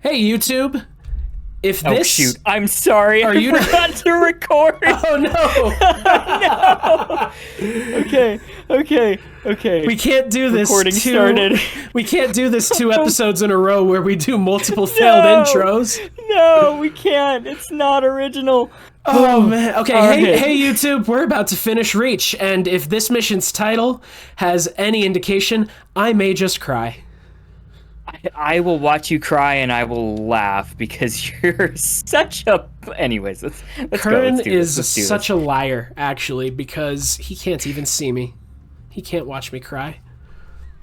Hey, YouTube. If this... Oh, shoot. I'm sorry. Are I you forgot to record. Oh, no. Okay. We can't do this. Recording started. We can't do this 2 episodes in a row where we do multiple failed intros. No, we can't. It's not original. Oh, man. Okay, right. hey, YouTube, we're about to finish Reach, and if this mission's title has any indication, I may just cry. I will watch you cry and I will laugh because you're such a... Anyways, let's Curran go. is Let's do such a liar, actually, because he can't even see me. He can't watch me cry.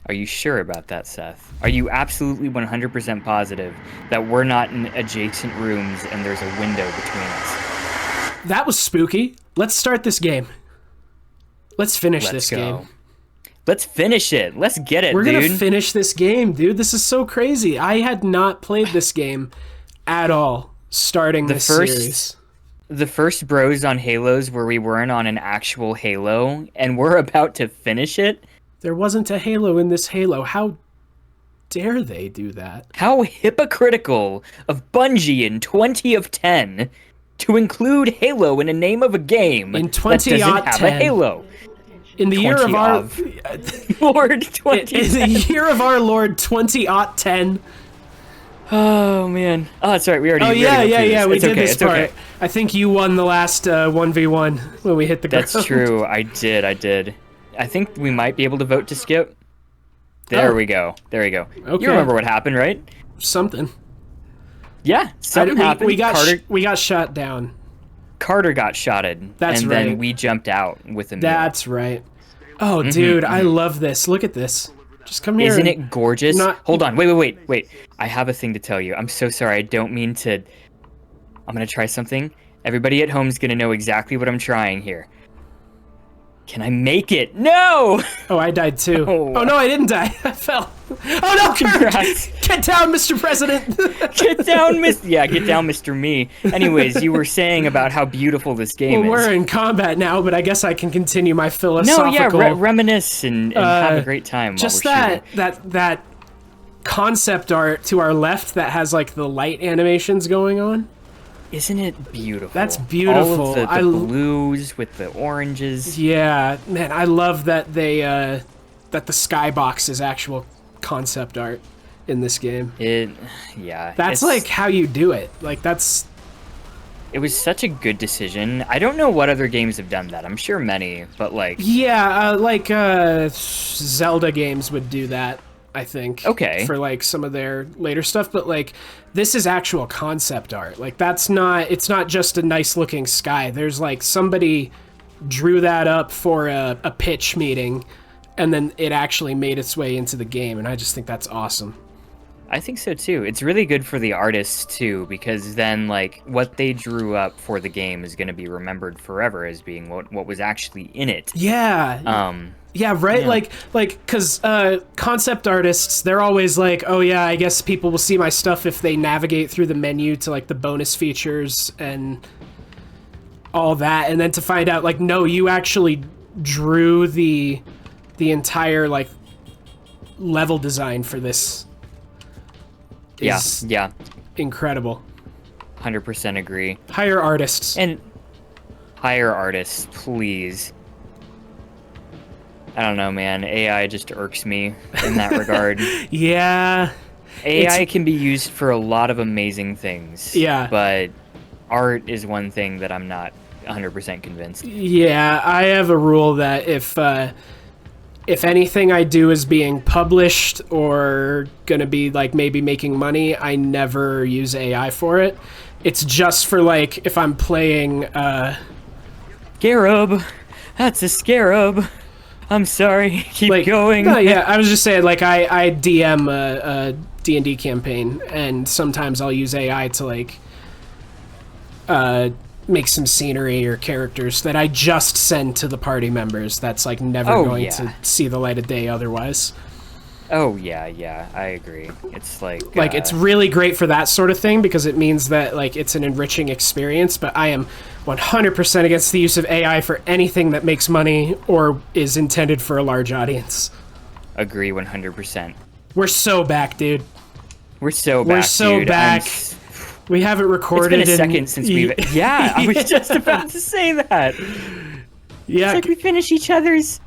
Are you sure about that, Seth? Are you absolutely 100% positive that we're not in adjacent rooms and there's a window between us? That was spooky. Let's start this game. Let's finish this game. Let's finish it. Let's get it, We're dude. gonna finish this game, dude. This is so crazy. I had not played this game at all starting this series. The first Bros on Halos where we weren't on an actual Halo, and we're about to finish it. There wasn't a Halo in this Halo. How dare they do that? How hypocritical of Bungie in 20 of 10 to include Halo in a name of a game In that doesn't have a Halo. In the year of our Lord 20. in the year of our Lord 2010. Oh man. Oh, that's right. We already. Oh yeah. We did this part. Okay. I think you won the last 1v1 when we hit the ground. That's true. I did. I think we might be able to vote to skip. There we go. Okay. You remember what happened, right? Something. Yeah, something happened. We got shot down. Carter got shotted. That's and right. then we jumped out with him. That's right. Oh, dude, I love this. Look at this. Just come here. Isn't it gorgeous? Hold on. Wait. I have a thing to tell you. I'm so sorry. I don't mean to... I'm going to try something. Everybody at home is going to know exactly what I'm trying here. Can I make it? No! Oh, I died too. Oh no, I didn't die. I fell. Oh no, Congrats. Get down, Mr. President. Get down, Mr. Me. Anyways, you were saying about how beautiful this game is. We're in combat now, but I guess I can continue my philosophical... No, yeah, reminisce and have a great time just while we're shooting. that concept art to our left that has like the light animations going on. Isn't it beautiful? That's beautiful. All of the blues with the oranges. Yeah, man, I love that they that the skybox is actual concept art in this game. That's like how you do it. Like it was such a good decision. I don't know what other games have done that. I'm sure many, but like Zelda games would do that, I think. Okay. For like some of their later stuff, but like this is actual concept art. Like it's not just a nice looking sky. There's like somebody drew that up for a pitch meeting and then it actually made its way into the game, and I just think that's awesome. I think so too. It's really good for the artists too, because then like what they drew up for the game is going to be remembered forever as being what was actually in it. Yeah. Yeah, right? Yeah. Like, because concept artists, they're always like, oh yeah, I guess people will see my stuff if they navigate through the menu to like the bonus features and all that, and then to find out like, no, you actually drew the entire like level design for this. Yeah. Incredible. 100% agree. Hire artists. And hire artists, please. I don't know, man. AI just irks me in that regard. Yeah. AI can be used for a lot of amazing things. Yeah. But art is one thing that I'm not 100% convinced. Yeah, I have a rule that if anything I do is being published or gonna be like maybe making money, I never use AI for it. It's just for like if I'm playing Scarab. That's a scarab. I'm sorry. Keep going. No, yeah, I was just saying, like, I DM a D&D campaign, and sometimes I'll use AI to, like, make some scenery or characters that I just send to the party members that's, like, never going to see the light of day otherwise. Oh yeah, I agree. It's like It's really great for that sort of thing because it means that like it's an enriching experience, but I am 100% against the use of AI for anything that makes money or is intended for a large audience. agree 100%. We're so back, dude. We're so back. We're so dude. back. We haven't recorded It's been a second since we've. Yeah, I was just about to say that. Yeah. It's like we finish each other's.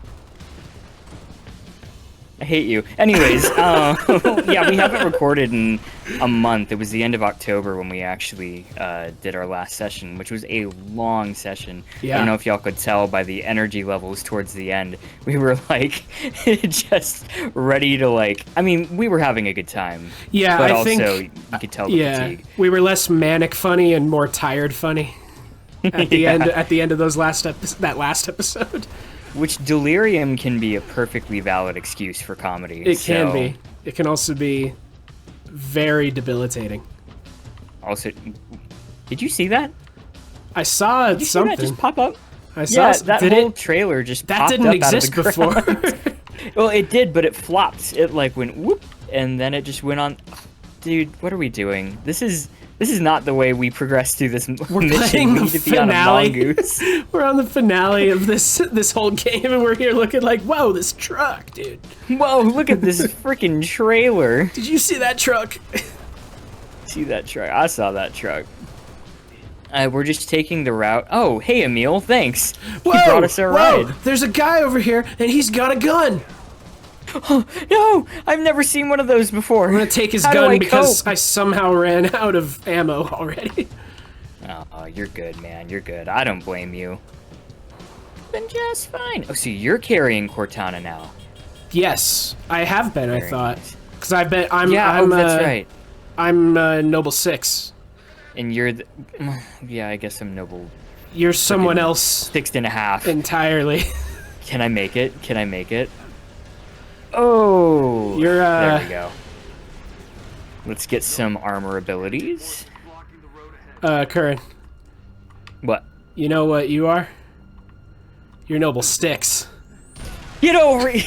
I hate you. Anyways, yeah, we haven't recorded in a month. It was the end of October when we actually did our last session, which was a long session. Yeah. I don't know if y'all could tell by the energy levels towards the end. We were like just ready to like. I mean, we were having a good time. Yeah, but I also think, you could tell the fatigue. We were less manic funny and more tired funny at the end. At the end of that last episode. Which delirium can be a perfectly valid excuse for comedy. It can be. It can also be very debilitating. Also, did you see that? I saw Did you something. see that just pop up? I saw. Yeah, that whole trailer just that popped didn't up exist out of the before. ground. Well, it did, but it flopped. It like went whoop, and then it just went on. Dude, what are we doing? This is not the way we progress through this We're mission. playing We the need to be on a finale. mongoose. We're on the finale of this whole game, and we're here looking like, whoa, this truck, dude. Whoa, look at this freaking trailer. Did you see that truck? See that truck? I saw that truck. We're just taking the route. Oh, hey, Emil, thanks. Whoa, You brought us a ride. There's a guy over here, and he's got a gun. No, I've never seen one of those before. I'm gonna take his How do gun I because cope? I somehow ran out of ammo already. Oh, you're good, man. You're good. I don't blame you. Been just fine. Oh, so you're carrying Cortana now. Yes, I have been. Very I thought nice. because I bet I'm. Yeah, I'm, that's right. I'm Noble 6. And you're the... Yeah, I guess I'm Noble You're someone else 6.5. entirely. Can I make it? Can I make it? Oh! You're, There we go. Let's get some armor abilities. Curran, What? you know what you are? You're Noble Sticks. Get over it!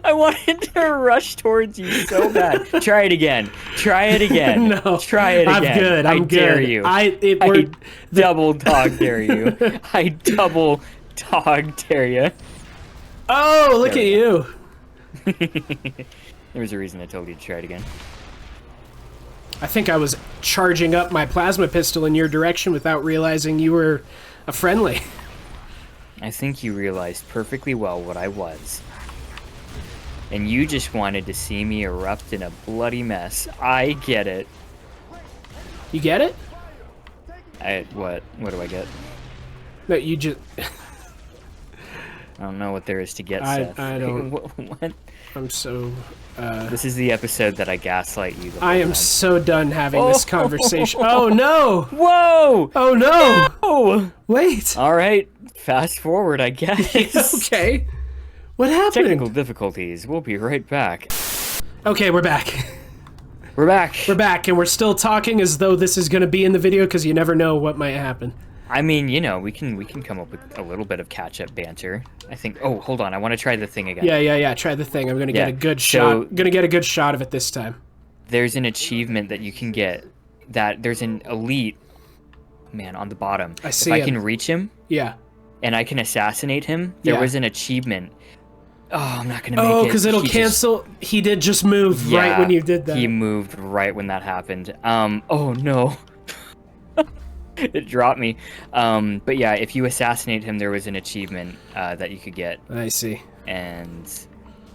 I wanted to rush towards you so bad. Try it again. Try it again. No, Try it again. I'm good. I'm I dare good. you. I double dog dare you. I double dog dare you. Oh, look at you. There was a reason I told you to try it again. I think I was charging up my plasma pistol in your direction without realizing you were a friendly. I think you realized perfectly well what I was. And you just wanted to see me erupt in a bloody mess. I get it. You get it? What? What do I get? No, you just... I don't know what there is to get, I Seth. don't- What? I'm so... This is the episode that I gaslight you the whole I am time. so done having this conversation. Oh, no! Whoa! Oh, no! Oh! Wait! All right, fast forward, I guess. Okay. What happened? Technical difficulties. We'll be right back. Okay, we're back. We're back. We're back, and we're still talking as though this is going to be in the video because you never know what might happen. I mean, you know, we can come up with a little bit of catch-up banter. I think. Oh, hold on. I want to try the thing again. Yeah. Try the thing. I'm going to get Yeah, a good so- shot. Gonna get a good shot of it this time. There's an achievement that you can get. That there's an elite man on the bottom. I see If I him. can reach him Yeah. and I can assassinate him, there Yeah. was an achievement. Oh, I'm not gonna make it. Oh, because it'll He just- cancel. He did just move right when you did that. He moved right when that happened. Oh no. It dropped me. But yeah, if you assassinate him, there was an achievement that you could get, I see. and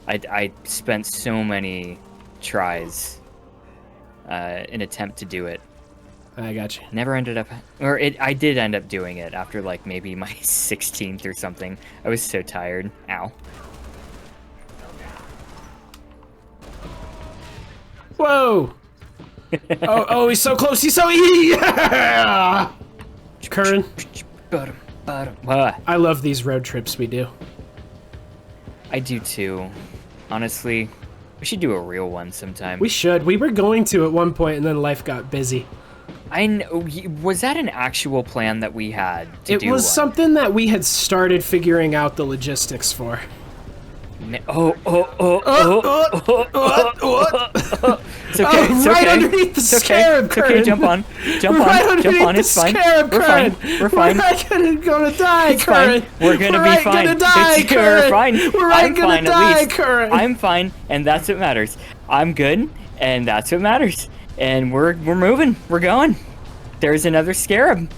I spent so many tries in attempt to do it. I got you. Never ended up, or I did end up doing it after like maybe my 16th or something. I was so tired. Ow. Whoa! oh, he's so close. He's so... Yeah! Curran, What? I love these road trips we do. I do too. Honestly, we should do a real one sometime. We should. We were going to at one point, and then life got busy. I know. Was that an actual plan that we had to It do was one? something that we had started figuring out the logistics for. It's okay. It's right okay. underneath the It's okay. scarab, It's okay. Curran. Jump on. Jump Right on. Jump underneath on. the It's fine. scarab, We're Curran. fine. We're fine. We're right gonna die, It's Curran. fine. We're gonna be right fine. Gonna die, It's Curran. We're fine. We're right I'm gonna fine die, at least. Curran. I'm fine, and that's what matters. I'm good, and that's what matters. And we're moving. We're going. There's another scarab.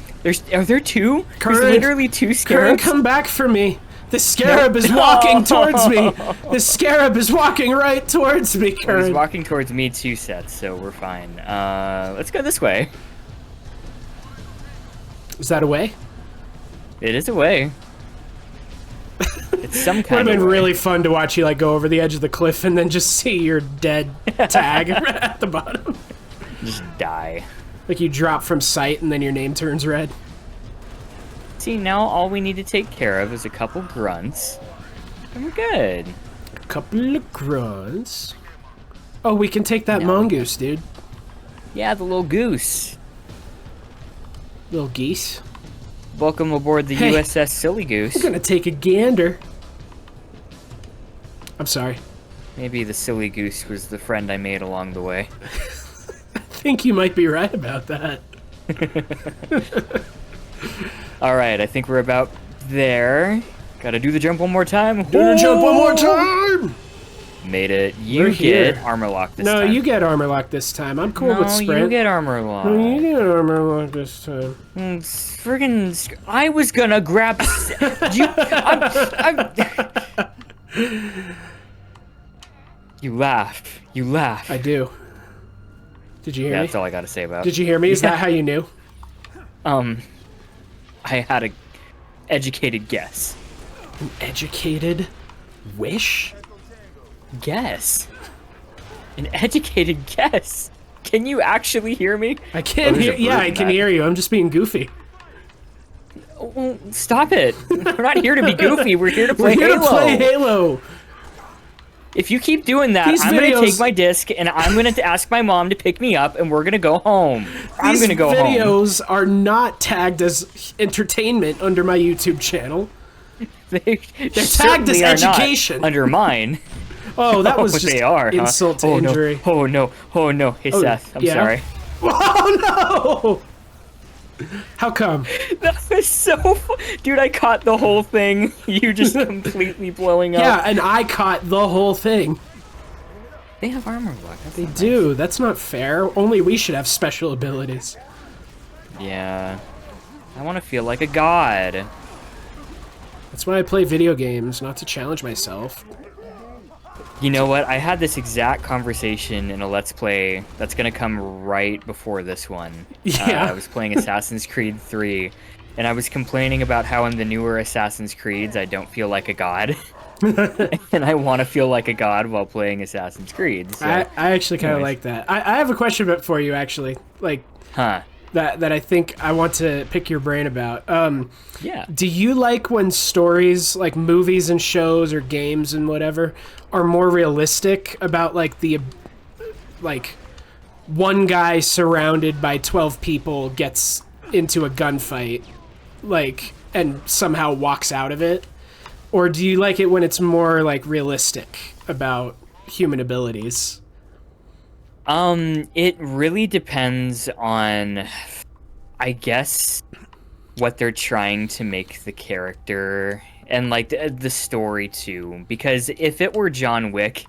Are there two? Curran, There's literally two Curran, scarabs. come back for me. The scarab is walking towards me. The scarab is walking right towards me, Well, Curran. he's walking towards me too, Seth, so we're fine. Let's go this way. Is that a way? It is a way. It's some Would have kind of been way. really fun to watch you like go over the edge of the cliff and then just see your dead tag at the bottom. Just die. Like you drop from sight and then your name turns red. See, now all we need to take care of is a couple grunts, and we're good. A couple of grunts. Oh, we can take that No. mongoose, dude. Yeah, the little goose. Little geese. Welcome aboard the Hey. USS Silly Goose. I'm gonna take a gander. I'm sorry. Maybe the Silly Goose was the friend I made along the way. I think you might be right about that. Alright, I think we're about there. Gotta do the jump one more time. Do the jump one more time! Made it. You We're get here. armor lock this No, time. you get armor lock this time. I'm cool No, with sprint. you get armor lock. No, you get armor lock this time. Friggin' I was gonna grab. You laugh. You laugh. I do. Did you hear Yeah, me? that's all I gotta say about. Did you hear me? Is that how you knew? I had a educated guess. An educated wish? Guess. An educated guess. Can you actually hear me? I can't there's hear. a Yeah, bird I in can that. hear you. I'm just being goofy. Oh, stop it. We're not here to be goofy. We're here to We're play here Halo. to play Halo. If you keep doing that, These I'm gonna videos- take my disc and I'm gonna ask my mom to pick me up and we're gonna go home. I'm These gonna go home. videos are not tagged as entertainment under my YouTube channel. They're tagged as education. under mine. Oh, that was Oh, just they are, huh? insult to Oh, injury. No. Oh no! Oh no! Hey Seth, I'm yeah? sorry. Oh no! How come? That was so dude, I caught the whole thing. You just completely blowing up. Yeah, and I caught the whole thing. They have armor lock. They do. That's not fair. Only we should have special abilities. Yeah. I want to feel like a god. That's why I play video games, not to challenge myself. You know what? I had this exact conversation in a Let's Play that's gonna come right before this one. Yeah. I was playing Assassin's Creed 3, and I was complaining about how in the newer Assassin's Creeds I don't feel like a god. And I want to feel like a god while playing Assassin's Creed. So, I actually kind of anyways. like that. I have a question for you, actually. Like, huh. that I think I want to pick your brain about. Yeah. Do you like when stories, like movies and shows or games and whatever, are more realistic about like the one guy surrounded by 12 people gets into a gunfight, like, and somehow walks out of it? Or do you like it when it's more like realistic about human abilities? It really depends on, I guess, what they're trying to make the character and like the story too. Because if it were John Wick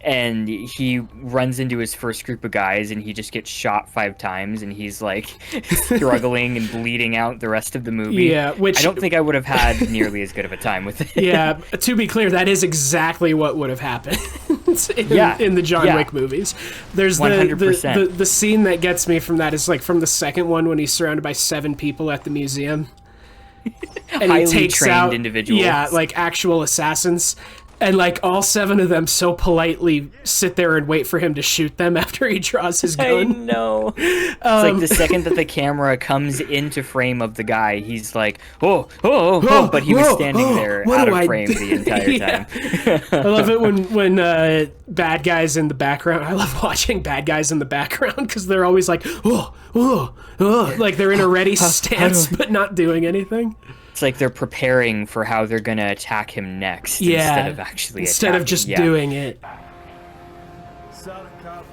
and he runs into his first group of guys and he just gets shot 5 times and he's like struggling and bleeding out the rest of the movie, Yeah, which I don't think I would have had nearly as good of a time with it. yeah, to be clear, that is exactly what would have happened in the John Yeah. Wick movies. There's 100%. the scene that gets me from that is like from the second one when he's surrounded by 7 people at the museum. And Highly he takes trained out, individuals. Yeah, like actual assassins. And like all 7 of them so politely sit there and wait for him to shoot them after he draws his I gun. know. It's like the second that the camera comes into frame of the guy, he's like, oh, but he was standing there what out do of I frame do? the entire Yeah. time. I love it when bad guys in the background. I love watching bad guys in the background because they're always like, like they're in a ready stance but not doing anything. It's like they're preparing for how they're gonna attack him next instead of actually instead of just doing it. Solid cop.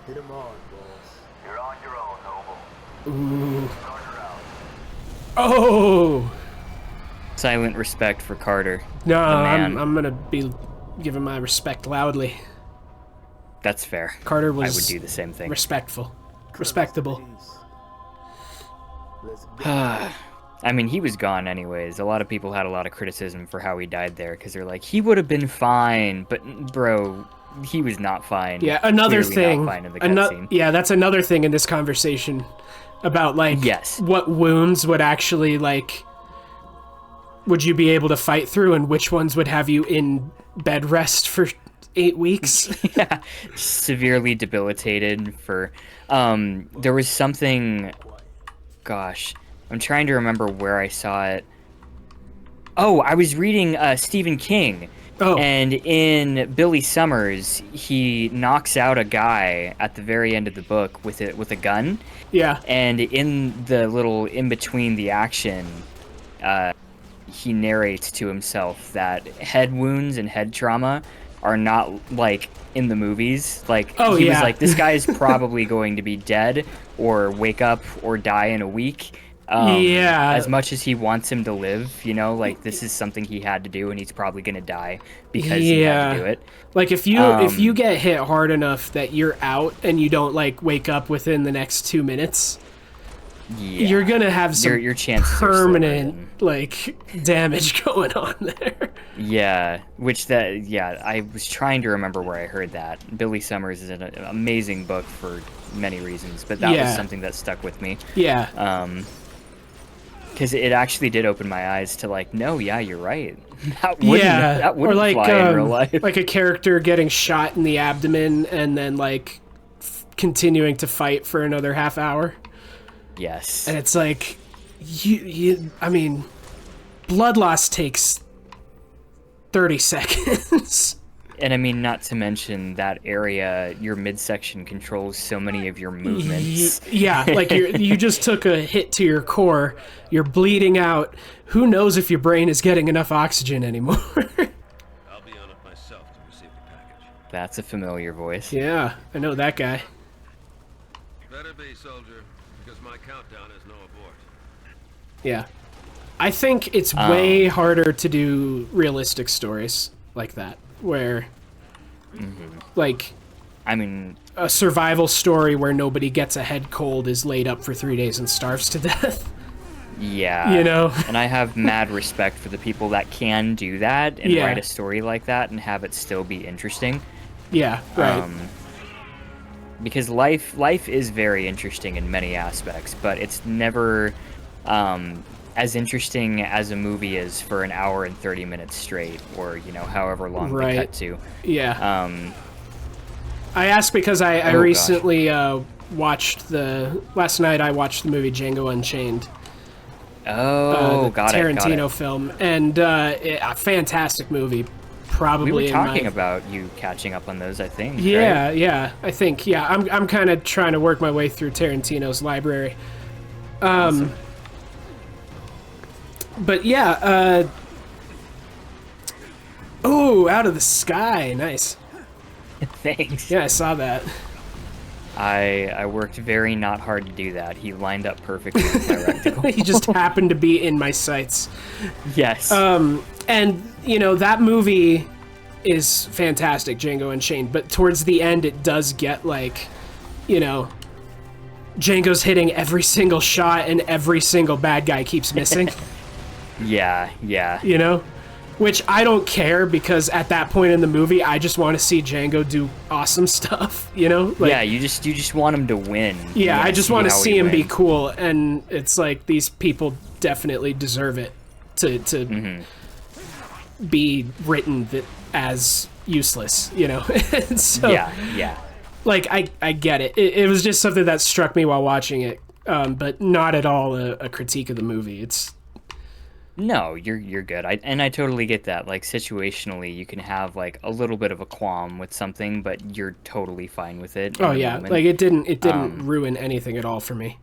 Hit him on, boss. You're on your own, Noble. Ooh. Oh. Silent respect for Carter. No, I'm gonna be giving my respect loudly. That's fair. Carter was. I would do the same thing. Respectable. I mean, he was gone anyways. A lot of people had a lot of criticism for how he died there because they're like, he would have been fine, but bro, he was not fine. Yeah, another Clearly thing. Not fine in the cutscene. Yeah, that's another thing in this conversation about like what wounds would actually like. Would you be able to fight through, and which ones would have you in bed rest for 8 weeks? Yeah, severely debilitated for. There was something. Gosh, I'm trying to remember where I saw it. Oh, I was reading Stephen King. Oh. And in Billy Summers, he knocks out a guy at the very end of the book with a gun. Yeah. And in the little in between the action, he narrates to himself that head wounds and head trauma are not like in the movies. Like he was like, this guy is probably going to be dead or wake up or die in a week. As much as he wants him to live, you know, like this is something he had to do, and he's probably gonna die because he had to do it. Like if you get hit hard enough that you're out and you don't like wake up within the next 2 minutes, you're gonna have some your chances permanent like damage going on there. Yeah, I was trying to remember where I heard that. Billy Summers is an amazing book for many reasons, but that was something that stuck with me. Yeah. Because it actually did open my eyes to like, no, yeah, you're right. That wouldn't like, fly in real life. Like a character getting shot in the abdomen and then like continuing to fight for another half hour. Yes. And it's like, I mean, blood loss takes 30 seconds. And I mean, not to mention that area, your midsection controls so many of your movements. Yeah, like you just took a hit to your core. You're bleeding out. Who knows if your brain is getting enough oxygen anymore? I'll be on it myself to receive the package. That's a familiar voice. Yeah, I know that guy. Better be, soldier, because my countdown is no abort. Yeah. I think it's way harder to do realistic stories like that, where, like, I mean, a survival story where nobody gets a head cold is laid up for 3 days and starves to death. Yeah. You know? And I have mad respect for the people that can do that and write a story like that and have it still be interesting. Yeah, right. Because life is very interesting in many aspects, but it's never as interesting as a movie is for an hour and 30 minutes straight, or, you know, however long they cut to. Yeah. I asked because I recently watched last night I watched the movie Django Unchained. Oh, got Tarantino film, and a fantastic movie. Probably we were talking about you catching up on those, I think. Yeah, right? yeah, I think, yeah. I'm kind of trying to work my way through Tarantino's library. Awesome. But yeah, oh, Out of the Sky, nice. Thanks. Yeah, I saw that. I worked very not hard to do that. He lined up perfectly with my reticle. He just happened to be in my sights. Yes. And, you know, that movie is fantastic, Django Unchained, but towards the end it does get, like, you know, Django's hitting every single shot and every single bad guy keeps missing. Yeah. You know? Which I don't care, because at that point in the movie, I just want to see Django do awesome stuff, you know? Like, yeah, you just want him to win. Yeah, I just want to see him be cool, and it's like, these people definitely deserve it to be written as useless, you know? So, yeah. Like, I get it. It was just something that struck me while watching it, but not at all a critique of the movie. No, you're good. I totally get that. Like, situationally, you can have like a little bit of a qualm with something, but you're totally fine with it. Oh yeah, like it didn't ruin anything at all for me.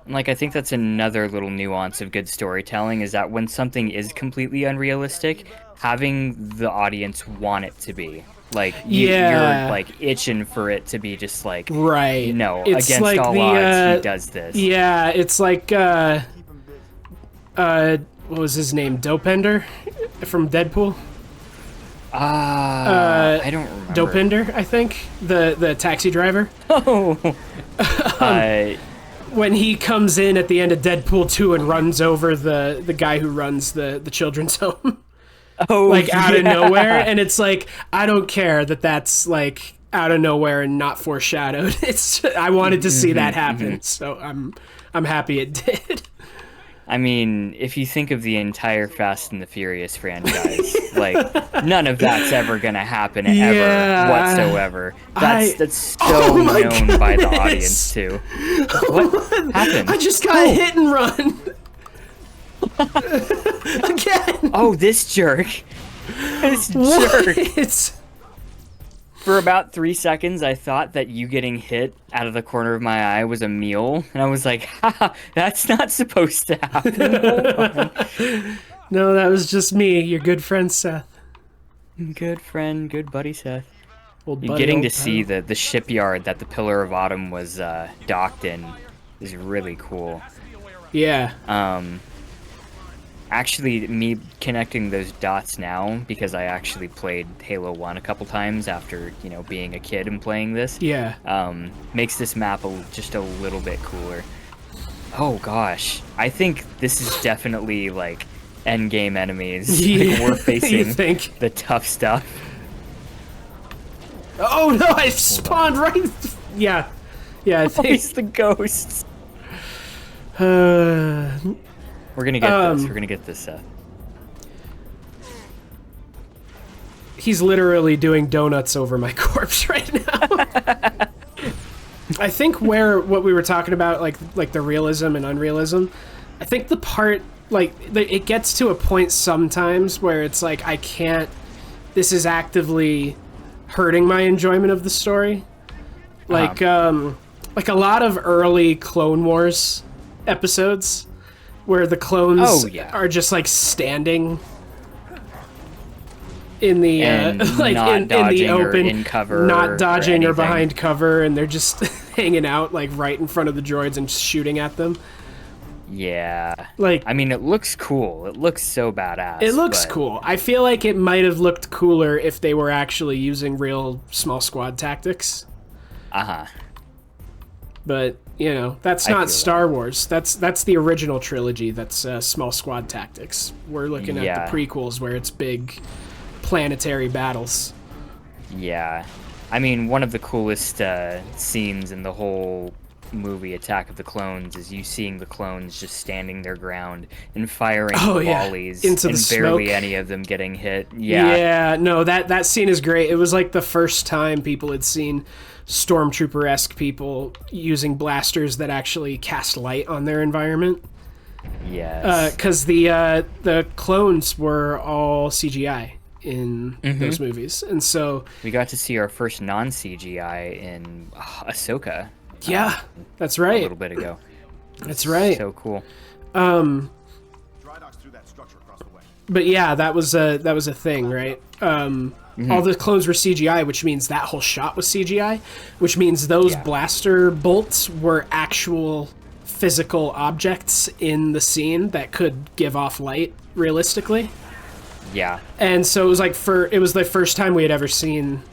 Like, I think that's another little nuance of good storytelling, is that when something is completely unrealistic, having the audience want it to be. Like, you're, like, itching for it to be just like, right. no, It's against like all odds, he does this. Yeah, it's like, what was his name? Dopender from Deadpool? I don't remember. Dopender, I think. The taxi driver. Oh! When he comes in at the end of Deadpool 2 and runs over the guy who runs the children's home. Oh, like, out of yeah. nowhere. And it's like, I don't care that's, like, out of nowhere and not foreshadowed. I wanted to see that happen, so I'm happy it did. I mean, if you think of the entire Fast and the Furious franchise, like, none of that's ever gonna happen ever whatsoever. That's so known by the audience too. What happened? I just got hit and run. Again. Oh, this jerk. This jerk. It's... For about 3 seconds, I thought that you getting hit out of the corner of my eye was a meal, and I was like, ha, that's not supposed to happen. No, that was just me, your good friend Seth. Good friend, good buddy Seth. Old You're buddy, getting old to pal. see the shipyard that the Pillar of Autumn was docked in is really cool. Yeah. Actually, me connecting those dots now, because I actually played Halo 1 a couple times after, being a kid and playing this. Yeah. Makes this map just a little bit cooler. Oh gosh, I think this is definitely like endgame enemies. Yeah. Like, we're facing You think? the tough stuff. Oh no, I spawned right. Yeah. Yeah, I think. It's the ghosts. We're gonna get this. We're gonna get this, Seth. He's literally doing donuts over my corpse right now. I think what we were talking about, like the realism and unrealism, I think the part, it gets to a point sometimes where it's like, I can't, this is actively hurting my enjoyment of the story. Like a lot of early Clone Wars episodes where the clones are just like standing in the like in the open, in cover, not dodging or anything. behind cover, and they're just hanging out like right in front of the droids and shooting at them. Yeah. Like, I mean, it looks cool. It looks so badass. it looks cool. I feel like it might have looked cooler if they were actually using real small squad tactics. But, that's not Star Wars. That's the original trilogy. That's small squad tactics. We're looking at the prequels where it's big planetary battles. Yeah. I mean, one of the coolest scenes in the whole movie Attack of the Clones is you seeing the clones just standing their ground and firing volleys into and the barely smoke. Any of them getting hit. Yeah, no, that scene is great. It was like the first time people had seen stormtrooper-esque people using blasters that actually cast light on their environment. Yes. Because the clones were all CGI in those movies, and so we got to see our first non-CGI in Ahsoka. Yeah, that's right. A little bit ago. That's right. So cool. But yeah, that was a thing, right? All the clones were CGI, which means that whole shot was CGI, which means those blaster bolts were actual physical objects in the scene that could give off light realistically. Yeah. And so it was like it was the first time we had ever seen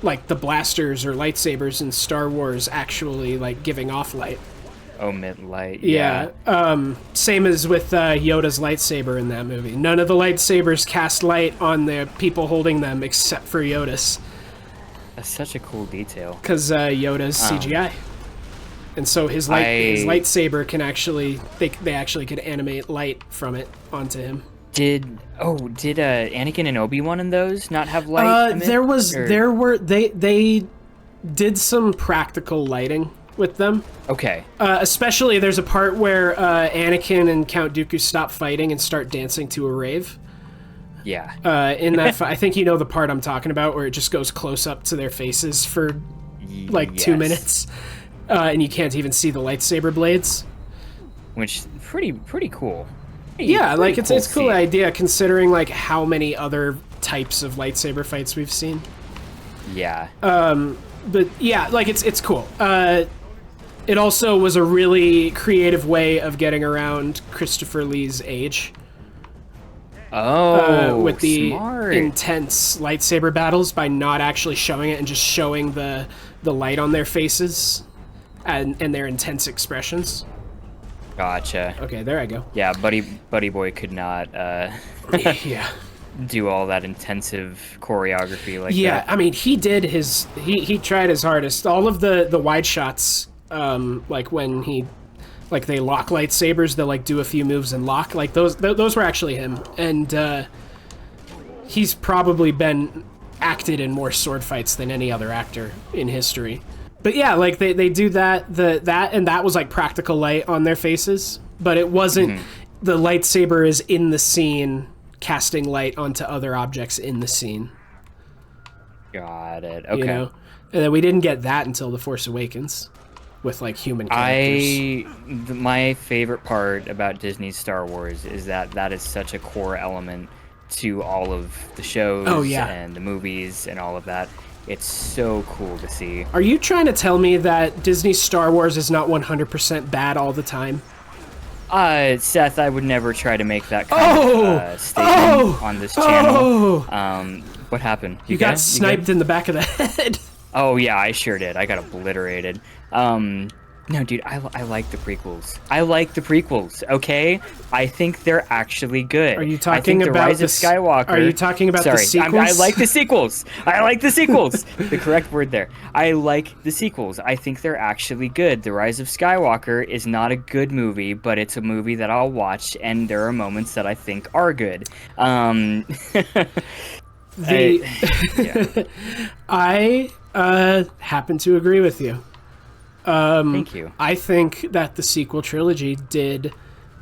like the blasters or lightsabers in Star Wars actually like giving off light. Omit light. Yeah. Same as with Yoda's lightsaber in that movie. None of the lightsabers cast light on the people holding them except for Yoda's. That's such a cool detail. Because Yoda's CGI. And so his lightsaber can actually, they actually could animate light from it onto him. Did Anakin and Obi-Wan in those not have light? They did some practical lighting with them. Okay. Especially there's a part where Anakin and Count Dooku stop fighting and start dancing to a rave. Yeah. In that I think you know the part I'm talking about where it just goes close up to their faces for like 2 Yes. minutes, and you can't even see the lightsaber blades. Which pretty cool. Yeah, like it's a cool scene. idea considering like how many other types of lightsaber fights we've seen. Yeah. But yeah, like it's cool. It also was a really creative way of getting around Christopher Lee's age. With the smart. intense lightsaber battles by not actually showing it and just showing the light on their faces and their intense expressions. Gotcha. Okay, there I go. Yeah, Buddy Boy could not Yeah. do all that intensive choreography like Yeah, that. I mean, he did his... He tried his hardest. All of the wide shots, like when he... Like, they lock lightsabers, they'll, like, do a few moves and lock. Like, those were actually him. And, he's probably been acted in more sword fights than any other actor in history. But yeah, like, they do that, and that was, like, practical light on their faces. But it wasn't... The lightsaber is in the scene, casting light onto other objects in the scene. Got it. Okay. You know? And then we didn't get that until The Force Awakens with like human characters. My favorite part about Disney's Star Wars is that is such a core element to all of the shows and the movies and all of that. It's so cool to see. Are you trying to tell me that Disney's Star Wars is not 100% bad all the time? Seth, I would never try to make that kind of statement on this channel. What happened? You got sniped in the back of the head. Oh yeah, I sure did. I got obliterated. No, dude, I like the prequels. I like the prequels. Okay, I think they're actually good. Are you talking about the Rise of Skywalker? Are you talking about the sequels? I like the sequels. I like the sequels. The correct word there. I like the sequels. I think they're actually good. The Rise of Skywalker is not a good movie, but it's a movie that I'll watch, and there are moments that I think are good. I happen to agree with you. Thank you. I think that the sequel trilogy did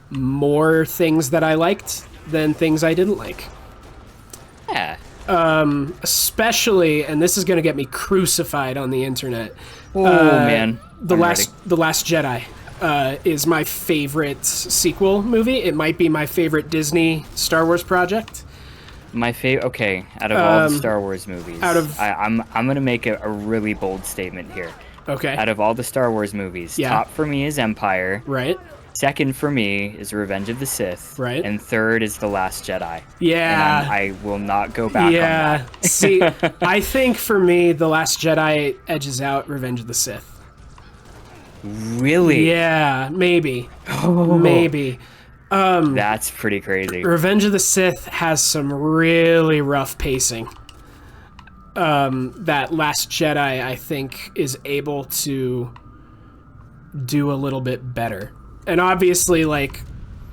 more things that I liked than things I didn't like. Yeah. Especially, and this is going to get me crucified on the internet. Oh man, The Last Jedi is my favorite sequel movie. It might be my favorite Disney Star Wars project. My favorite. Okay, out of all the Star Wars movies, I'm gonna make a really bold statement here. Okay. Out of all the Star Wars movies, top for me is Empire. Right. Second for me is Revenge of the Sith. Right. And third is The Last Jedi. Yeah. And I will not go back on that. See, I think for me, The Last Jedi edges out Revenge of the Sith. Really? Yeah, maybe. Maybe. That's pretty crazy. Revenge of the Sith has some really rough pacing. That Last Jedi, I think, is able to do a little bit better. And obviously, like,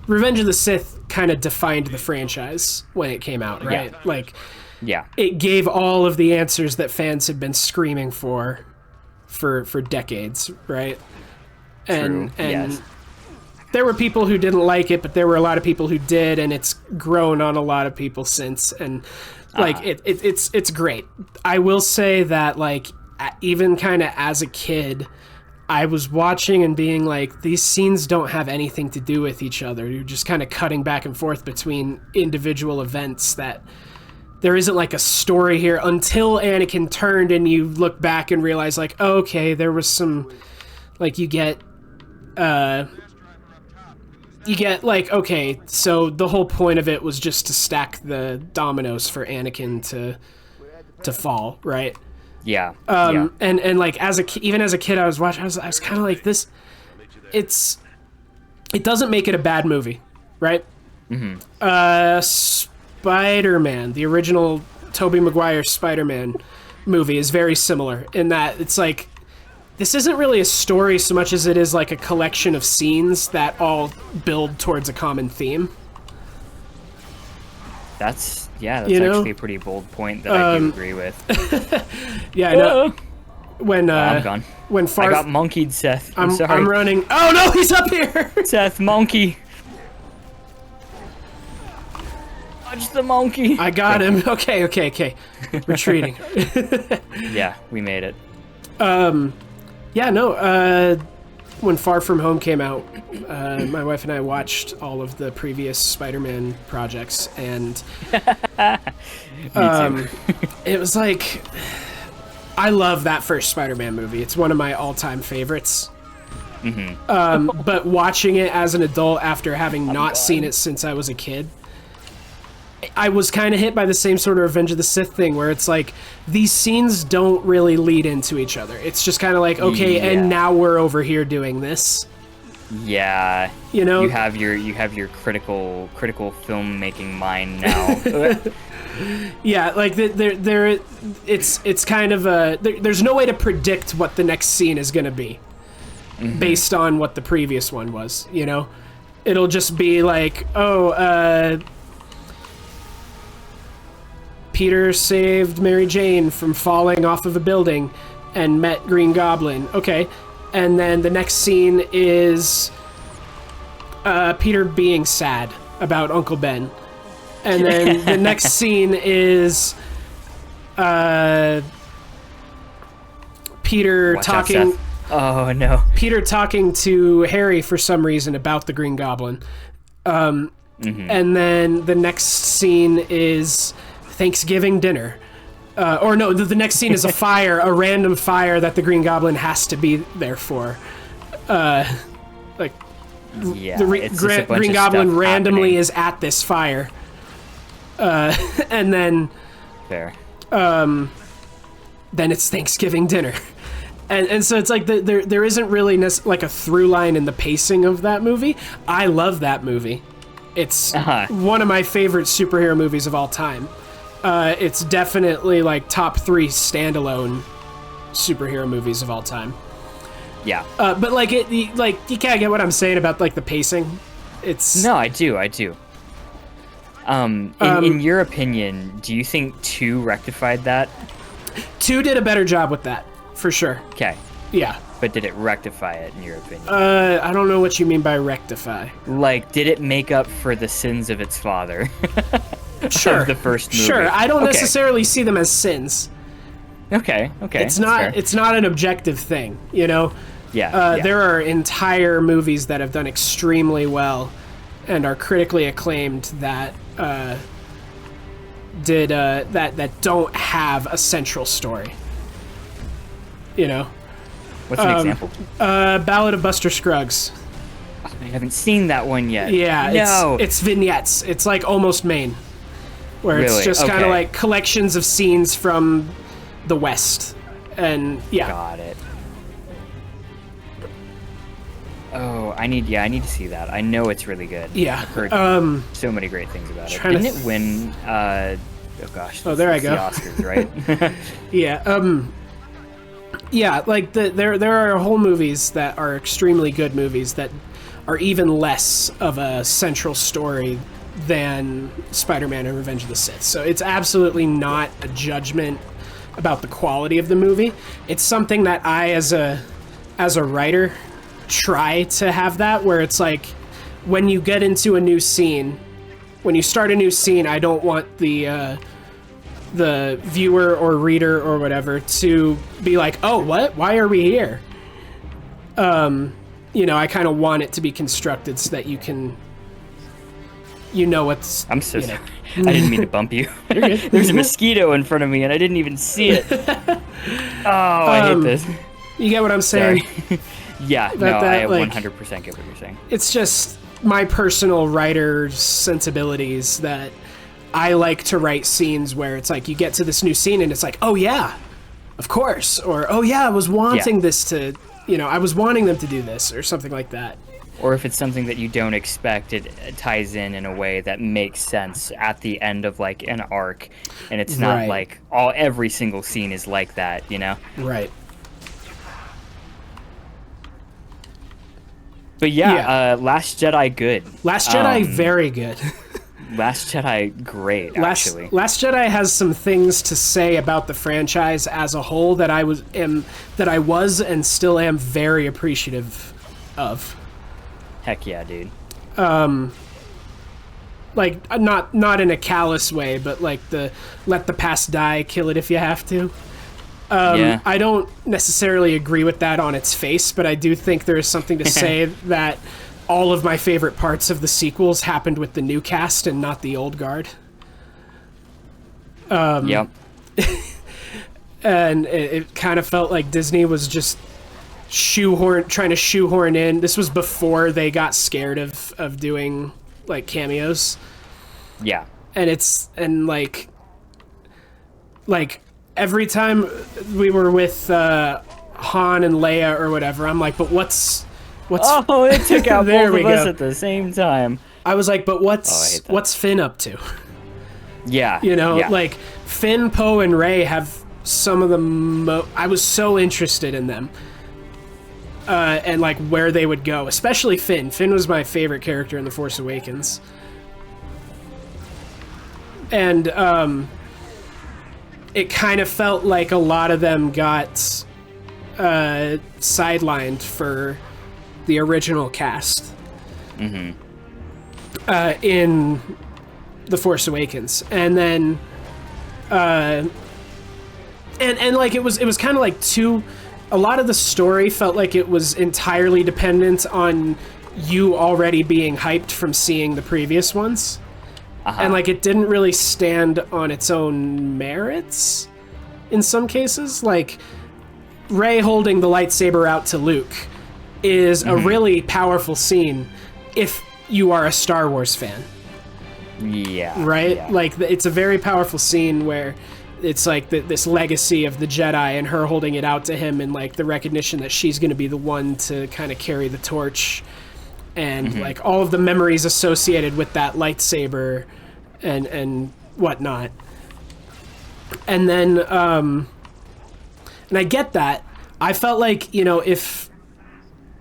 Revenge of the Sith kind of defined the franchise when it came out, right? Yeah. Like, yeah, it gave all of the answers that fans had been screaming for decades, right? And yes. There were people who didn't like it, but there were a lot of people who did, and it's grown on a lot of people since. And like it's great. I will say that like even kind of as a kid, I was watching and being like, these scenes don't have anything to do with each other. You're just kind of cutting back and forth between individual events that there isn't like a story here until Anakin turned and you look back and realize like, oh, okay, there was some, like you get like, okay, so the whole point of it was just to stack the dominoes for Anakin to fall, right? Yeah. And like even as a kid, I was watching. I was kind of like this. It doesn't make it a bad movie, right? Mm-hmm. Spider-Man, the original Tobey Maguire Spider-Man movie, is very similar in that it's like this isn't really a story so much as it is like a collection of scenes that all build towards a common theme. That's actually a pretty bold point that I do agree with. Yeah, I know. When I'm gone. When I got monkeyed, Seth. I'm sorry. I'm running. Oh no, he's up here. Seth, monkey. Dodge the monkey. I got him. Okay. Retreating. Yeah, we made it. Yeah, no. When Far From Home came out, my wife and I watched all of the previous Spider-Man projects, and it was like, I love that first Spider-Man movie. It's one of my all-time favorites. But watching it as an adult after having not seen it since I was a kid, I was kind of hit by the same sort of Revenge of the Sith thing, where it's like, these scenes don't really lead into each other. It's just kind of like, okay, and now we're over here doing this. Yeah. You know? You have your critical filmmaking mind now. Yeah, like it's kind of there's no way to predict what the next scene is going to be based on what the previous one was, you know? It'll just be like, Peter saved Mary Jane from falling off of a building and met Green Goblin. Okay. And then the next scene is Peter being sad about Uncle Ben. And then the next scene is Peter talking... Oh, no. Peter talking to Harry for some reason about the Green Goblin. And then the next scene is... Thanksgiving dinner. Or no, the next scene is a fire, a random fire that the Green Goblin has to be there for. Like, the Green Goblin randomly is at this fire. And then... Fair. Then it's Thanksgiving dinner. And so it's like, there isn't really like a through line in the pacing of that movie. I love that movie. It's one of my favorite superhero movies of all time. It's definitely like top 3 standalone superhero movies of all time. Yeah. But like you can't get what I'm saying about like the pacing. It's no, I do. In your opinion, do you think 2 rectified that? 2 did a better job with that, for sure. Okay. Yeah. But did it rectify it, in your opinion? I don't know what you mean by rectify. Like, did it make up for the sins of its father? Sure. Of the first movie. Sure. I don't necessarily see them as sins. Okay. It's not an objective thing, you know? Yeah. There are entire movies that have done extremely well and are critically acclaimed that that don't have a central story. You know? What's an example? Ballad of Buster Scruggs. I haven't seen that one yet. Yeah, no. It's vignettes. It's like Almost Maine, where it's just kind of like collections of scenes from the West, and yeah. Got it. Oh, I need to see that. I know it's really good. Yeah. I've heard so many great things about it. Didn't it win? Oh gosh. Oh, there I go. The Oscars, right? Yeah. Yeah, like there are whole movies that are extremely good movies that are even less of a central story than Spider-Man and Revenge of the Sith. So it's absolutely not a judgment about the quality of the movie. It's something that I, as a writer, try to have that, where it's like, when you get into a new scene, when you start a new scene, I don't want the viewer or reader or whatever to be like, oh, what? Why are we here? You know, I kind of want it to be constructed so that you can, what's... I'm so sorry. I didn't mean to bump you. You're good. There's a mosquito in front of me and I didn't even see it. Oh, I hate this. You get what I'm saying? Sorry. Yeah, That, I like, 100% get what you're saying. It's just my personal writer's sensibilities that I like to write scenes where it's like, you get to this new scene and it's like, oh yeah, of course. Or, oh yeah, I was wanting this to, I was wanting them to do this or something like that. Or if it's something that you don't expect, it ties in a way that makes sense at the end of like an arc. And it's not like every single scene is like that, Right. But Last Jedi, good. Last Jedi, very good. Last Jedi, great, actually. Last Jedi has some things to say about the franchise as a whole that I was and still am very appreciative of. Heck yeah, dude. Like, not in a callous way, but like the let the past die, kill it if you have to. Yeah. I don't necessarily agree with that on its face, but I do think there is something to say that all of my favorite parts of the sequels happened with the new cast and not the old guard. Yep. And it kind of felt like Disney was just trying to shoehorn in. This was before they got scared of doing like cameos. Yeah. And like every time we were with Han and Leia or whatever, I'm like, but what's Oh, it took out There both we of us go. at the same time. I was like, but I hate that. what's Finn up to? Yeah. You know, yeah. like Finn, Poe, and Rey have some of the I was so interested in them. And like where they would go, especially Finn. Finn was my favorite character in The Force Awakens. And it kind of felt like a lot of them got sidelined for the original cast in The Force Awakens. And then and like it was kind of like a lot of the story felt like it was entirely dependent on you already being hyped from seeing the previous ones. And like it didn't really stand on its own merits in some cases. Like Rey holding the lightsaber out to Luke is a really powerful scene if you are a Star Wars fan. Yeah. Right? Yeah. Like it's a very powerful scene where it's like this legacy of the Jedi and her holding it out to him, and like the recognition that she's going to be the one to kind of carry the torch, and like all of the memories associated with that lightsaber and whatnot. And then and I get that. I felt like, you know, if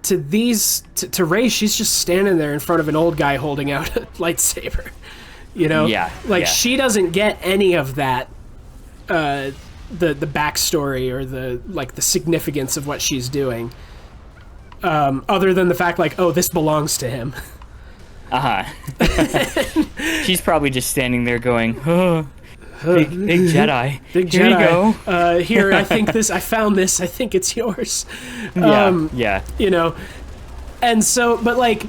to Rey, she's just standing there in front of an old guy holding out a lightsaber, you know? Yeah, Like yeah. she doesn't get any of that the backstory or the significance of what she's doing, other than the fact like, oh, this belongs to him. She's probably just standing there going, oh, big Jedi. Big Here Jedi. you go. Here, I found this. I think it's yours. Yeah. You know, and so, but like,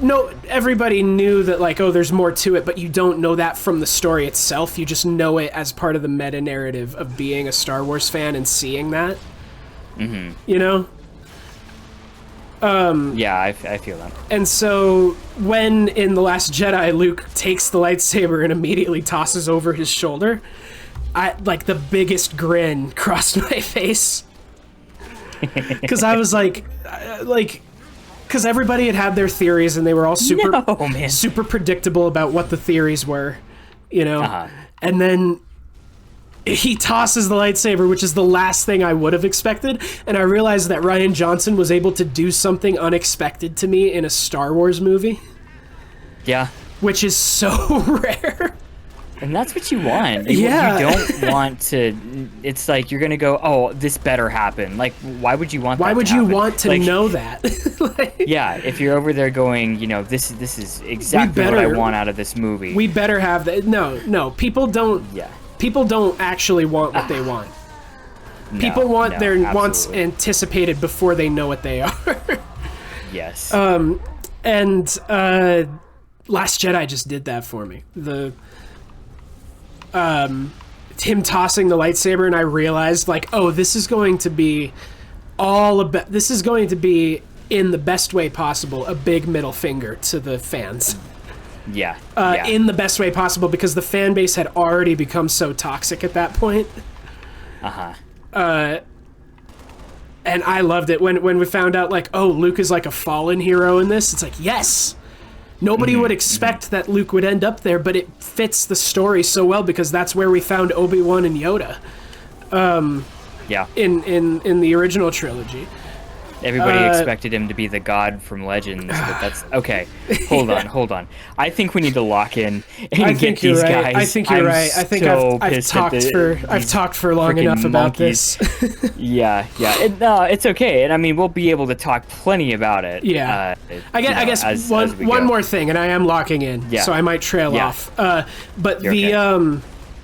no, everybody knew that like, oh, there's more to it, but you don't know that from the story itself. You just know it as part of the meta narrative of being a Star Wars fan and seeing that. You know. Yeah, I feel that. And so when in The Last Jedi, Luke takes the lightsaber and immediately tosses over his shoulder, like the biggest grin crossed my face. Because I was like, because everybody had their theories and they were all super predictable about what the theories were, you know? And then he tosses the lightsaber, which is the last thing I would have expected, and I realized that Rian Johnson was able to do something unexpected to me in a Star Wars movie. Yeah. Which is so rare. And that's what you want. Yeah. You don't want to... It's like, you're going to go, oh, this better happen. Like, why would you want that Why would to you happen? want to Like, know that? Like, yeah, if you're over there going, you know, this is exactly what I want out of this movie. we better have that. No, people don't... Yeah. People don't actually want what they want. People want their wants absolutely. anticipated before they know what they are. Yes. And Last Jedi just did that for me. Him tossing the lightsaber, and I realized like, oh, this is going to be this is going to be in the best way possible a big middle finger to the fans. yeah. In the best way possible, because the fan base had already become so toxic at that point. And I loved it when we found out like, oh, Luke is like a fallen hero in this. It's like, yes. Nobody would expect that Luke would end up there, but it fits the story so well because that's where we found Obi-Wan and Yoda. Yeah. In the original trilogy. Everybody expected him to be the god from Legends, but that's okay. Hold on. I think we need to lock in and get these guys. I think you're right. I think I've talked for long enough about this. Yeah. It's okay, and I mean we'll be able to talk plenty about it. Yeah. I guess one more thing, and I am locking in, so I might trail off. But You're okay.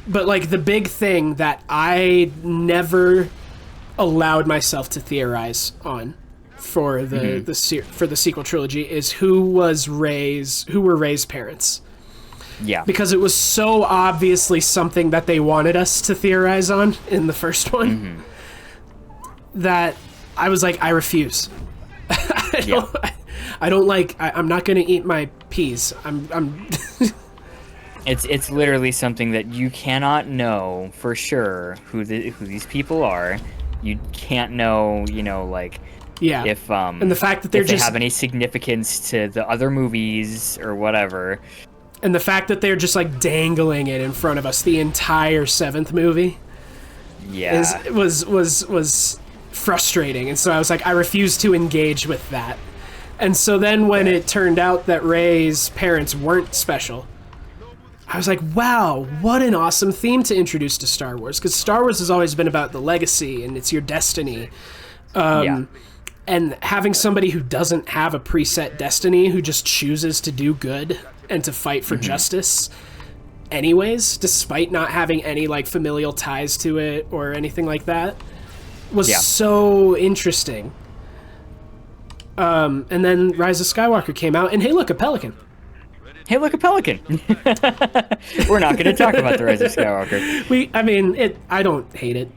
but like the big thing that I never allowed myself to theorize on for the sequel trilogy is who were Rey's parents. Yeah. Because it was so obviously something that they wanted us to theorize on in the first one that I was like, I refuse. I don't like. I'm not gonna eat my peas. I'm It's literally something that you cannot know for sure who these people are. You can't know, like if and the fact that they're if they just have any significance to the other movies or whatever. And the fact that they're just like dangling it in front of us the entire 7th movie, was frustrating. And so I was like, I refuse to engage with that. And so then when it turned out that Rey's parents weren't special, I was like, wow, what an awesome theme to introduce to Star Wars. Because Star Wars has always been about the legacy and it's your destiny. And having somebody who doesn't have a preset destiny, who just chooses to do good and to fight for justice anyways, despite not having any like familial ties to it or anything like that, was so interesting. And then Rise of Skywalker came out, and hey, look, a pelican. Hey, look, a pelican. We're not going to talk about the Rise of Skywalker. I don't hate it.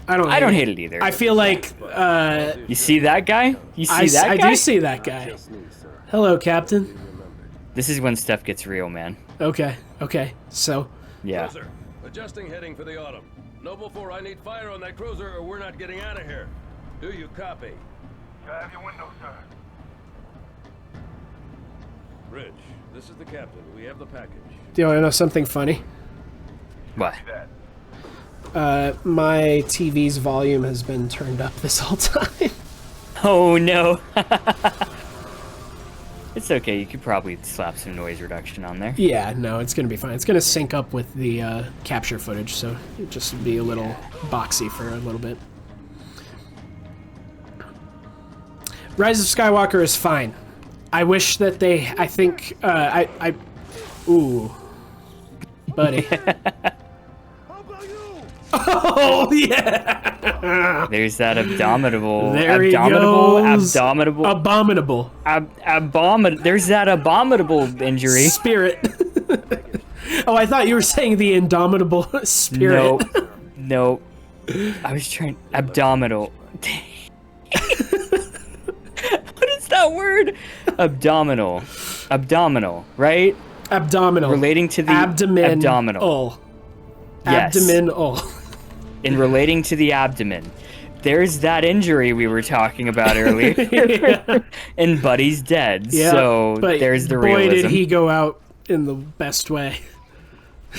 I don't hate it either. I feel like you see that guy? I do see that guy. Hello, Captain. This is when stuff gets real, man. Okay. So. Yeah. Cruiser, adjusting heading for the autumn. Noble 4, I need fire on that cruiser or we're not getting out of here. Do you copy? I have your window, sir. Bridge, this is the captain. We have the package. Do you want to know something funny? What? My TV's volume has been turned up this whole time. Oh no. It's okay, you could probably slap some noise reduction on there. Yeah, no, it's gonna be fine. It's gonna sync up with the capture footage, so it just be a little boxy for a little bit. Rise of Skywalker is fine. I wish that ooh, buddy. Oh yeah. There's that abominable. There he goes. Abominable. There's that abominable injury. Spirit. Oh, I thought you were saying the indomitable spirit. Nope. I was trying abdominal. What is that word? Abdominal, right? Abdominal. Relating to the abdominal. Yes. Abdominal. In relating to the abdomen, there's that injury we were talking about earlier, and Buddy's dead. Yeah, so there's the realism. Boy, did he go out in the best way.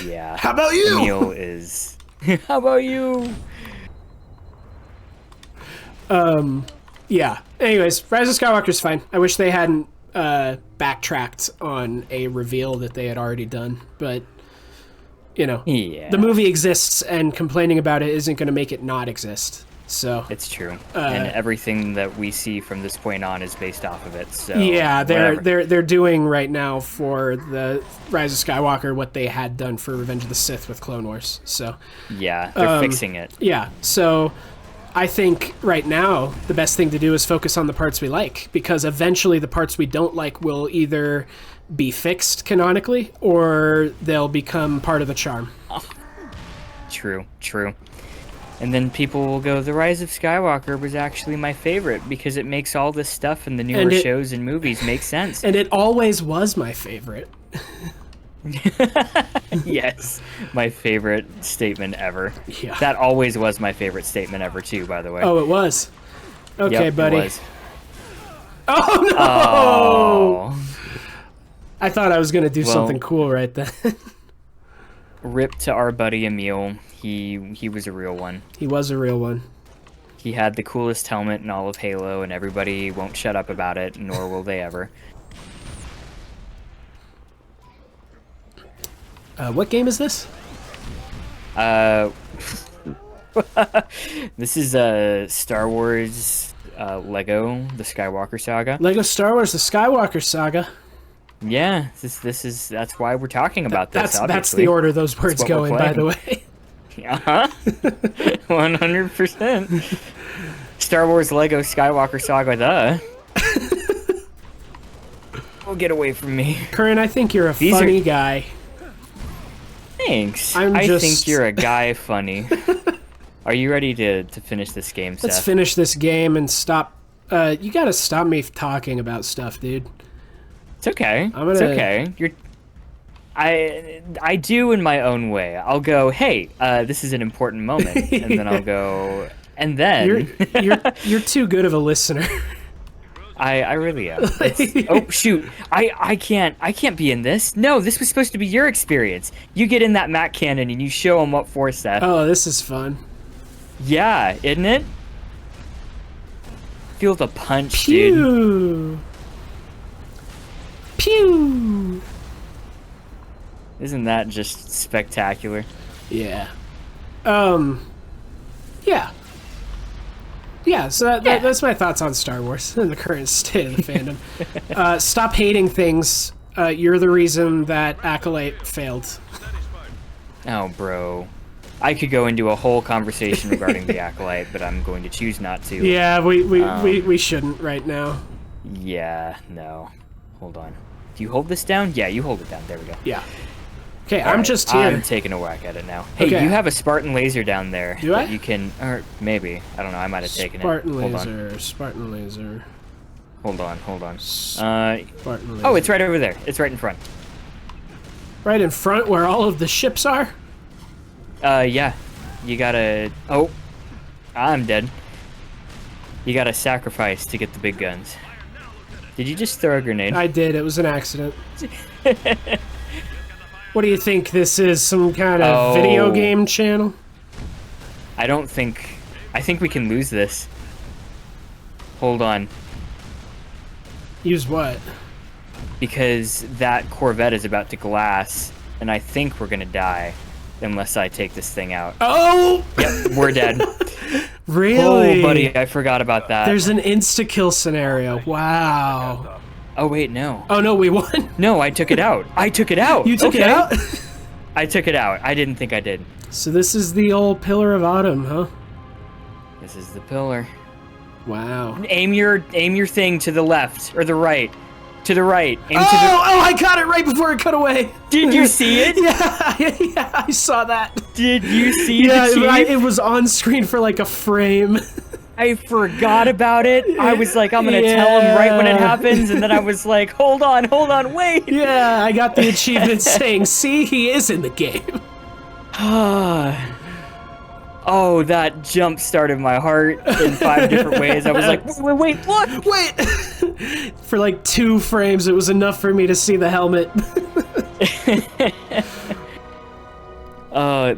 Yeah. How about you? Emil is. How about you? Yeah. Anyways, Rise of Skywalker's fine. I wish they hadn't backtracked on a reveal that they had already done, but the movie exists, and complaining about it isn't going to make it not exist. So it's true, and everything that we see from this point on is based off of it. So yeah, they're doing right now for the Rise of Skywalker what they had done for Revenge of the Sith with Clone Wars. So yeah, they're fixing it. Yeah, so I think right now the best thing to do is focus on the parts we like, because eventually the parts we don't like will either be fixed canonically or they'll become part of the charm. True. And then people will go, The Rise of Skywalker was actually my favorite because it makes all this stuff in the newer shows and movies make sense. And it always was my favorite. Yes, my favorite statement ever. Yeah. That always was my favorite statement ever too, by the way. Oh, it was? Okay, yep, buddy. It was. Oh, no! Oh. I thought I was going to do something cool right then. Rip to our buddy Emil. He was a real one. He was a real one. He had the coolest helmet in all of Halo, and everybody won't shut up about it, nor will they ever. What game is this? This is Star Wars Lego, the Skywalker Saga. Lego Star Wars, the Skywalker Saga. Yeah, that's why we're talking about this. That's the order those words go in, by the way. 100%. Star Wars Lego Skywalker Saga, Oh, get away from me. Curran, I think you're a These funny guy. Thanks. I think you're a guy funny. Are you ready to finish this game, Seth? Let's finish this game and stop. You gotta stop me talking about stuff, dude. It's okay. It's okay. I do in my own way. I'll go, hey, this is an important moment, and then I'll go, and then you're too good of a listener. I really am. Oh shoot! I can't be in this. No, this was supposed to be your experience. You get in that Mac cannon and you show them what for, Seth. Oh, this is fun. Yeah, isn't it? Feel the punch, Pew. dude. Pew. Isn't that just spectacular? Yeah. Yeah. Yeah, so that's my thoughts on Star Wars and the current state of the fandom. Stop hating things. You're the reason that Acolyte failed. Oh, bro. I could go into a whole conversation regarding the Acolyte, but I'm going to choose not to. Yeah, we shouldn't right now. Yeah, no. Hold on. Do you hold this down? Yeah, you hold it down. There we go. Yeah. Okay, All I'm right, just here. I'm taking a whack at it now. Hey, Okay. you have a Spartan laser down there. Do I? You can, or maybe. I don't know. I might have taken Spartan it. Hold laser, Spartan laser. Hold on. Spartan laser. Oh, it's right over there. It's right in front. Right in front where all of the ships are? Yeah. You gotta... Oh. I'm dead. You gotta sacrifice to get the big guns. Did you just throw a grenade? I did. It was an accident. What do you think this is? Some kind of video game channel? I don't think... I think we can lose this. Hold on. Use what? Because that Corvette is about to glass, and I think we're gonna die. Unless I take this thing out. Oh! Yep, we're dead. Really? Oh, buddy, I forgot about that. There's an insta-kill scenario. Wow. Oh, wait, no. Oh, no, we won. No, I took it out. I took it out. You took it out? I took it out. I didn't think I did. So this is the old Pillar of Autumn, huh? This is the pillar. Wow. Aim your thing to the left or the right. To the right. Aim Oh, to the... I got it right before it cut away. Did you see it? Yeah, I saw that. Did you see Yeah, the cheat? it was on screen for like a frame. I forgot about it. I was like, I'm gonna tell him right when it happens, and then I was like, hold on, wait. Yeah, I got the achievement saying, see, he is in the game. Oh, that jump started my heart in 5 different ways. I was like, wait, look! Wait! For like 2 frames, it was enough for me to see the helmet.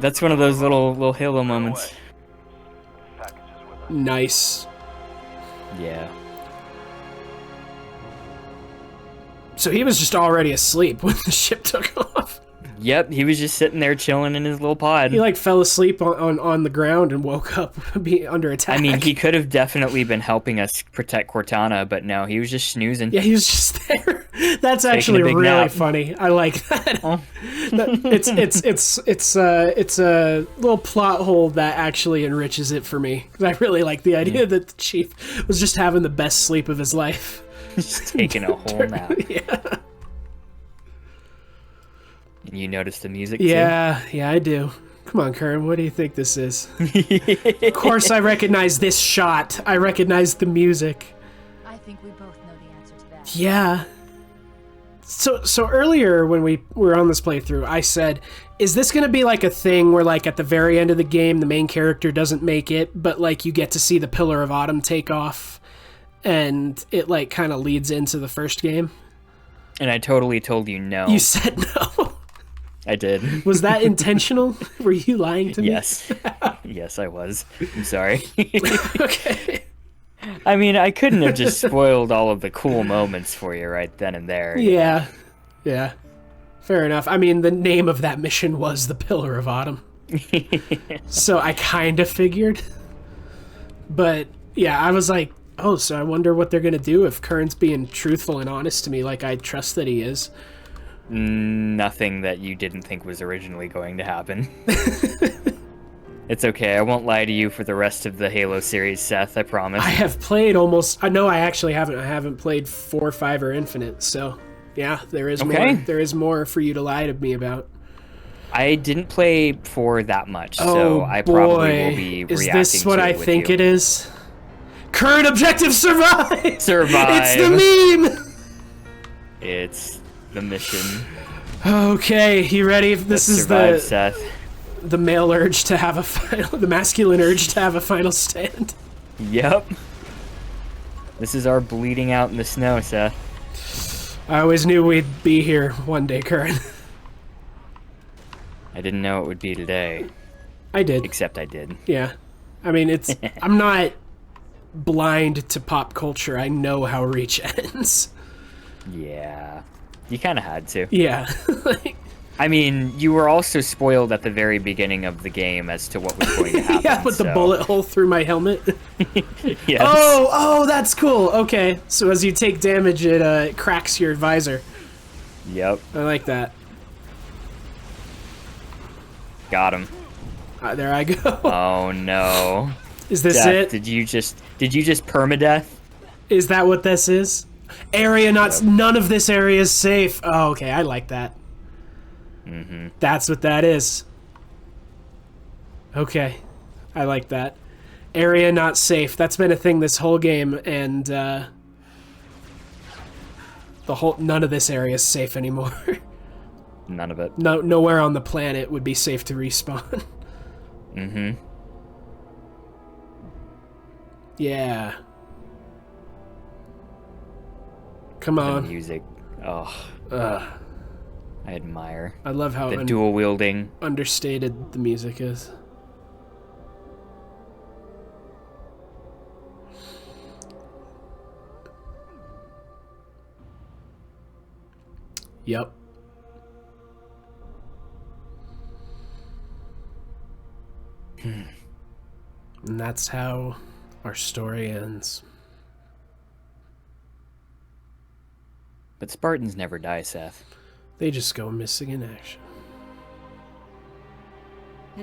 That's one of those little Halo moments. Nice. Yeah. So he was just already asleep when the ship took off. Yep, he was just sitting there chilling in his little pod. He like fell asleep on the ground and woke up being under attack. I mean, he could have definitely been helping us protect Cortana, but no, he was just snoozing. Yeah, he was just there. That's actually really nap. funny. I like that. Oh. It's a little plot hole that actually enriches it for me. 'Cause I really like the idea that the chief was just having the best sleep of his life. Just taking a whole nap. Yeah. And you notice the music too? Yeah, I do. Come on, Curran, what do you think this is? Of course I recognize this shot. I recognize the music. I think we both know the answer to that. Yeah. So earlier when we were on this playthrough, I said, is this going to be like a thing where like at the very end of the game, the main character doesn't make it, but like you get to see the Pillar of Autumn take off and it like kind of leads into the first game? And I totally told you no. You said no. I did. Was that intentional? Were you lying to me? Yes. Yes, I was. I'm sorry. Okay. I mean, I couldn't have just spoiled all of the cool moments for you right then and there. Yeah. Yeah. Fair enough. I mean, the name of that mission was the Pillar of Autumn. So I kind of figured. But yeah, I was like, oh, so I wonder what they're going to do if Curran's being truthful and honest to me like I trust that he is. Nothing that you didn't think was originally going to happen. It's okay. I won't lie to you for the rest of the Halo series, Seth. I promise. I have played almost. No, I actually haven't. I haven't played 4, 5, or Infinite. So, yeah, there is Okay. more. There is more for you to lie to me about. I didn't play 4 that much, so I probably will be reacting Is this what to I it with think you. it is? Current objective: survive. Survive. It's the meme. It's the mission. Okay, you ready? This is Survive, Seth. the male urge to have a final, the masculine urge to have a final stand. Yep. This is our bleeding out in the snow, Seth. I always knew we'd be here one day, Curran. I didn't know it would be today, I did. except I did. Yeah. I mean, it's. I'm not blind to pop culture. I know how Reach ends. Yeah. You kind of had to. Yeah. Like, I mean, you were also spoiled at the very beginning of the game as to what was going to happen. yeah, with the so- bullet hole through my helmet. Yes. Oh, that's cool. Okay, so as you take damage, it cracks your visor. Yep. I like that. Got him. There I go. Oh no. Is this Death, it? Did you just permadeath? Is that what this is? Area not. None of this area is safe. Oh, okay. I like that. Mm-hmm. That's what that is. Okay, I like that. Area not safe. That's been a thing this whole game, and none of this area is safe anymore. None of it. Nowhere on the planet would be safe to respawn. Mm-hmm. Yeah. Come The on. music. Oh, Ugh. I admire I love how the dual wielding. understated the music is. Yep. And that's how our story ends. But Spartans never die, Seth. They just go missing in action.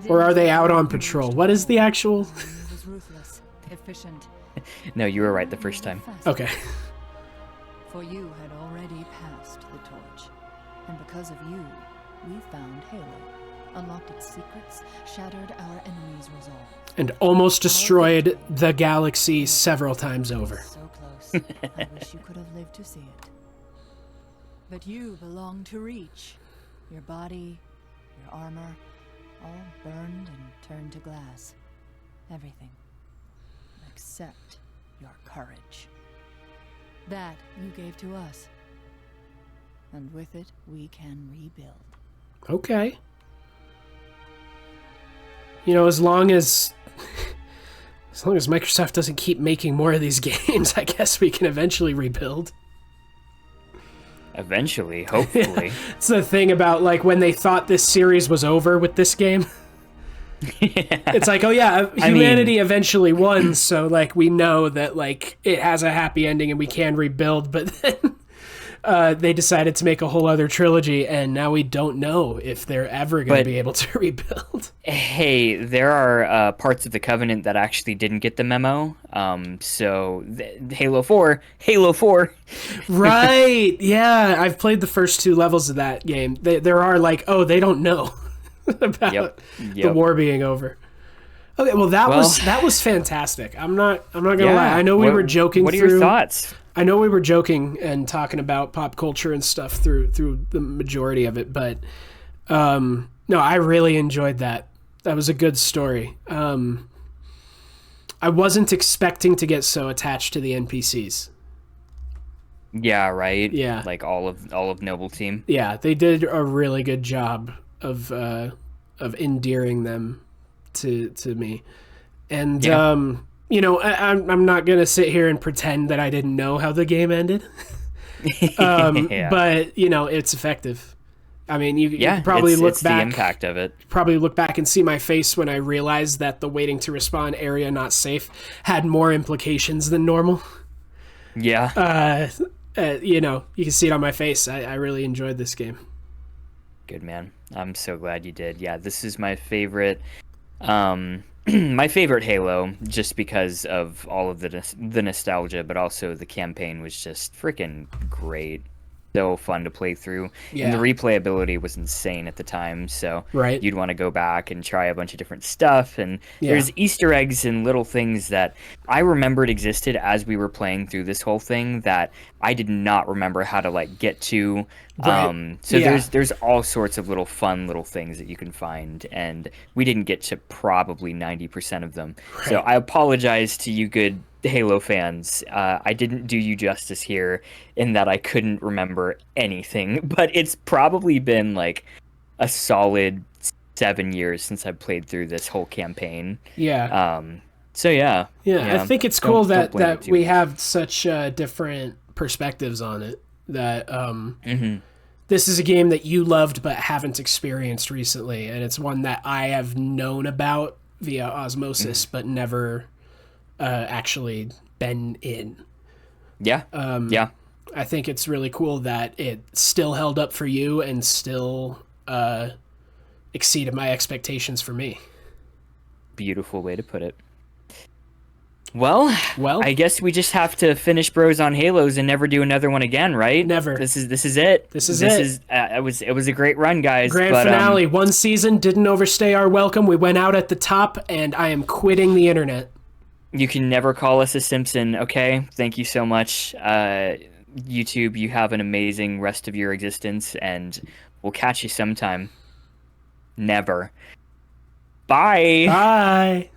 Or are they out on patrol? What is the actual... He was ruthless, efficient. No, you were right the first time. fast. Okay. For you had already passed the torch. And because of you, we found Halo, unlocked its secrets, shattered our enemy's resolve. And almost destroyed the galaxy several times over. So close. I wish you could have lived to see it. But you belong to Reach. Your body, your armor, all burned and turned to glass. Everything. Except your courage. That you gave to us. And with it, we can rebuild. Okay. You know, as long as Microsoft doesn't keep making more of these games, I guess we can eventually rebuild. Eventually, hopefully. It's the thing about, like, when they thought this series was over with this game. It's like, oh yeah, humanity eventually won, so, like, we know that, like, it has a happy ending and we can rebuild, but then they decided to make a whole other trilogy, and now we don't know if they're ever going to be able to rebuild. Hey, there are parts of the Covenant that actually didn't get the memo. So Halo 4. Right, yeah, I've played the first 2 levels of that game. There are, like, oh, they don't know about the war being over. Okay, well that was fantastic. I'm not gonna lie. I know we were joking. What are your thoughts? I know we were joking and talking about pop culture and stuff through the majority of it, but no, I really enjoyed that. That was a good story. I wasn't expecting to get so attached to the NPCs. Yeah, right. Yeah, like all of Noble Team. Yeah, they did a really good job of endearing them to me, and you know, I'm not gonna sit here and pretend that I didn't know how the game ended, but you know, it's effective. I mean, you can probably look back. The impact of it. Probably look back and see my face when I realized that the waiting to respawn area not safe had more implications than normal. Yeah. You know, you can see it on my face. I really enjoyed this game. Good, man. I'm so glad you did. Yeah, this is my favorite My favorite Halo, just because of all of the nostalgia, but also the campaign was just freaking great. So fun to play through. And the replayability was insane at the time, so Right. you'd want to go back and try a bunch of different stuff. And Yeah. there's Easter eggs and little things that I remembered existed as we were playing through this whole thing that I did not remember how to like get to. Right. So Yeah. there's all sorts of little fun little things that you can find, and we didn't get to probably 90% of them. So Right. I apologize to you good Halo fans. I didn't do you justice here in that I couldn't remember anything, but it's probably been like a solid 7 years since I played through this whole campaign. Yeah. So yeah. I think it's Don't- cool don't that blame me that too we much. have such different perspectives on it. That Mm-hmm. this is a game that you loved but haven't experienced recently, and it's one that I have known about via osmosis, but never actually been in. Yeah. Yeah. I think it's really cool that it still held up for you and still exceeded my expectations for me. Beautiful way to put it. Well, Well, I guess we just have to finish Bros on Halos and never do another one again, right? Never. This is it. This is it. It was a great run, guys. grand but, finale. One season didn't overstay our welcome. We went out at the top, and I am quitting the internet. You can never call us a Simpson, okay? Thank you so much. YouTube, you have an amazing rest of your existence, and we'll catch you sometime. Never. Bye. Bye.